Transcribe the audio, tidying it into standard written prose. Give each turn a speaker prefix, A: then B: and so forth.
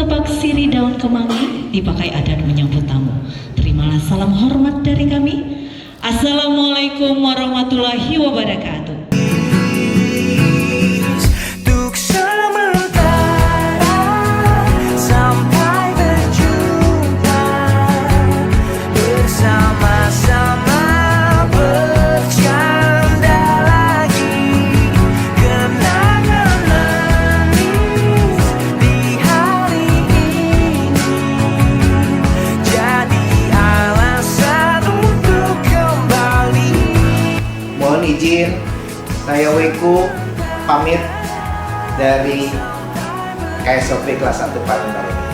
A: Tebak siri daun kemangi dipakai adat menyambut tamu. Terimalah salam hormat dari kami. Assalamualaikum warahmatullahi wabarakatuh.
B: Mohon izin, saya Weku pamit dari KSOP kelas 1 Palembang ini.